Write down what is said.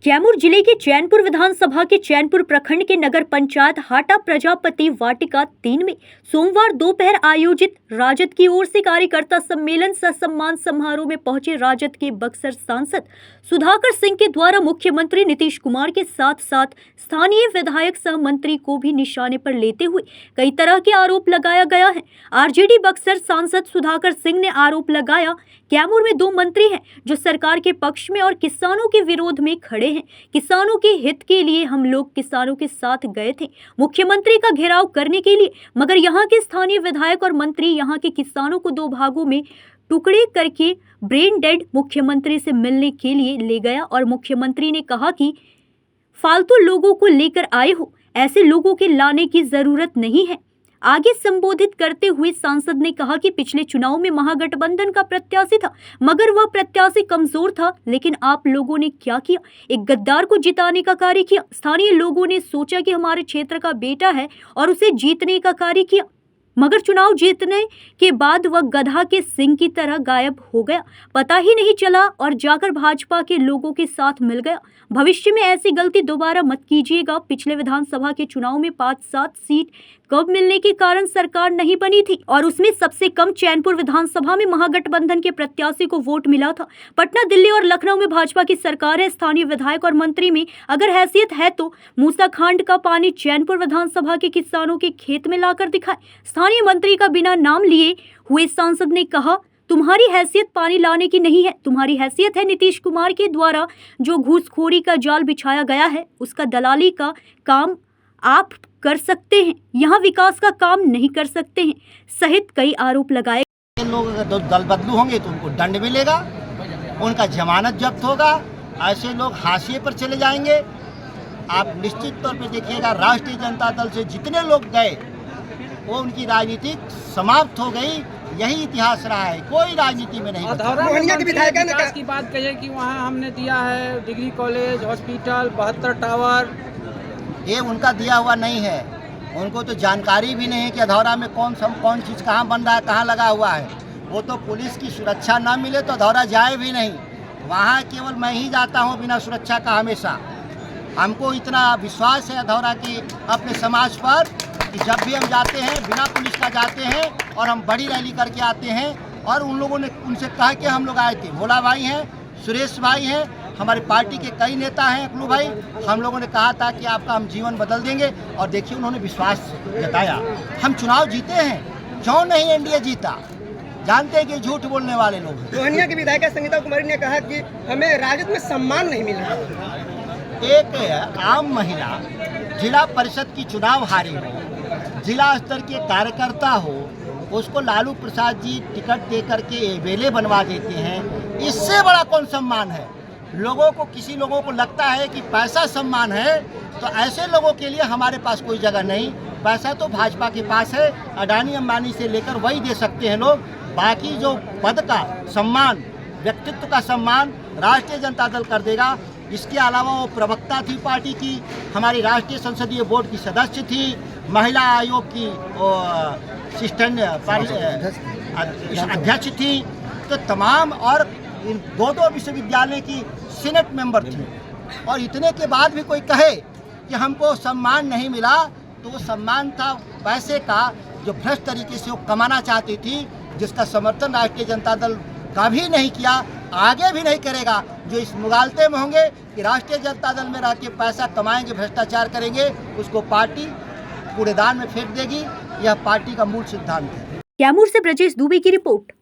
कैमूर जिले के चैनपुर विधानसभा के चैनपुर प्रखंड के नगर पंचायत हाटा प्रजापति वाटिका 3 में सोमवार दोपहर आयोजित राजद की ओर से कार्यकर्ता सम्मेलन सह सम्मान समारोह में पहुंचे राजद के बक्सर सांसद सुधाकर सिंह के द्वारा मुख्यमंत्री नीतीश कुमार के साथ साथ स्थानीय विधायक सह मंत्री को भी निशाने पर लेते हुए कई तरह के आरोप लगाया गया है। आरजेडी बक्सर सांसद सुधाकर सिंह ने आरोप लगाया, कैमूर में 2 मंत्री हैं जो सरकार के पक्ष में और किसानों के विरोध में खड़े हैं। किसानों के हित के लिए हम लोग किसानों के साथ गए थे मुख्यमंत्री का घेराव करने के लिए, मगर यहाँ के स्थानीय विधायक और मंत्री यहाँ के किसानों को 2 भागों में टुकड़े करके ब्रेन डेड मुख्यमंत्री से मिलने के लिए ले गया और मुख्यमंत्री ने कहा कि फालतू लोगों को लेकर आए हो, ऐसे लोगों के लाने की जरूरत नहीं है। आगे संबोधित करते हुए सांसद ने कहा कि पिछले चुनाव में महागठबंधन का प्रत्याशी था, मगर वह प्रत्याशी कमजोर था, लेकिन आप लोगों ने क्या किया, एक गद्दार को जिताने का कार्य किया। स्थानीय लोगों ने सोचा कि हमारे क्षेत्र का बेटा है और उसे जीतने का कार्य किया, मगर चुनाव जीतने के बाद वह गधा के सिंह की तरह गायब हो गया, पता ही नहीं चला और जाकर भाजपा के लोगों के साथ मिल गया। भविष्य में ऐसी गलती दोबारा मत कीजिएगा। पिछले विधानसभा के चुनाव में 5-7 सीट कब मिलने के कारण सरकार नहीं बनी थी और उसमें सबसे कम चैनपुर विधानसभा में महागठबंधन के प्रत्याशी को वोट मिला था। पटना, दिल्ली और लखनऊ में भाजपा की सरकार है। स्थानीय विधायक और मंत्री में अगर हैसियत है तो मूसाखांड का पानी चैनपुर विधानसभा के किसानों के खेत में लाकर दिखाए। स्थानीय मंत्री का बिना नाम लिए हुए सांसद ने कहा, तुम्हारी हैसियत पानी लाने की नहीं है, तुम्हारी हैसियत है नीतीश कुमार के द्वारा जो घूसखोरी का जाल बिछाया गया है उसका दलाली का काम आप कर सकते हैं, यहाँ विकास का काम नहीं कर सकते हैं सहित कई आरोप लगाए। लोग अगर दल बदलू होंगे तो उनको दंड मिलेगा, उनका जमानत जब्त होगा, ऐसे लोग हाशिए पर चले जाएंगे। आप निश्चित तौर पे देखिएगा, राष्ट्रीय जनता दल से जितने लोग गए वो उनकी राजनीति समाप्त हो गई। यही इतिहास रहा है, कोई राजनीति में नहीं। मोहनिया के विधायक की बात कहिए कि वहाँ हमने दिया है डिग्री कॉलेज, हॉस्पिटल, 72 टावर, ये उनका दिया हुआ नहीं है। उनको तो जानकारी भी नहीं है कि अधौरा में कौन चीज़ कहाँ बन रहा है, कहाँ लगा हुआ है। वो तो पुलिस की सुरक्षा ना मिले तो अधौरा जाए भी नहीं। वहाँ केवल मैं ही जाता हूँ बिना सुरक्षा का हमेशा। हमको इतना विश्वास है अधौरा की अपने समाज पर कि जब भी हम जाते हैं बिना पुलिस का जाते हैं और हम बड़ी रैली करके आते हैं। और उन लोगों ने उनसे कहा कि हम लोग आए थे, भोला भाई हैं, सुरेश भाई हैं, हमारे पार्टी के कई नेता हैं, अकलू भाई, हम लोगों ने कहा था कि आपका हम जीवन बदल देंगे और देखिए उन्होंने विश्वास जताया। हम चुनाव जीते हैं, क्यों नहीं एनडीए जीता? जानते हैं कि झूठ बोलने वाले लोग। मोहनिया की विधायक संगीता कुमारी ने कहा कि हमें राजद में सम्मान नहीं मिल रहा। एक आम महिला जिला परिषद की चुनाव हारी हो, जिला स्तर के कार्यकर्ता हो, उसको लालू प्रसाद जी टिकट दे करके एमएलए बनवा देते हैं। इससे बड़ा कौन सम्मान है? लोगों को, किसी लोगों को लगता है कि पैसा सम्मान है, तो ऐसे लोगों के लिए हमारे पास कोई जगह नहीं। पैसा तो भाजपा के पास है, अडानी अंबानी से लेकर वही दे सकते हैं लोग। बाकी जो पद का सम्मान, व्यक्तित्व का सम्मान राष्ट्रीय जनता दल कर देगा। इसके अलावा वो प्रवक्ता थी पार्टी की, हमारी राष्ट्रीय संसदीय बोर्ड की सदस्य थी, महिला आयोग की असिस्टेंट अध्यक्ष थी, तो तमाम, और 2 विश्वविद्यालय की सीनेट मेंबर थी। और इतने के बाद भी कोई कहे कि हमको सम्मान नहीं मिला, तो वो सम्मान था पैसे का जो भ्रष्ट तरीके से वो कमाना चाहती थी, जिसका समर्थन राष्ट्रीय जनता दल का भी नहीं किया, आगे भी नहीं करेगा। जो इस मुगालते में होंगे कि राष्ट्रीय जनता दल में रह के पैसा कमाएंगे, भ्रष्टाचार करेंगे, उसको पार्टी कूड़ेदान में फेंक देगी। यह पार्टी का मूल सिद्धांत है। कैमूर से ब्रजेश दुबे की रिपोर्ट।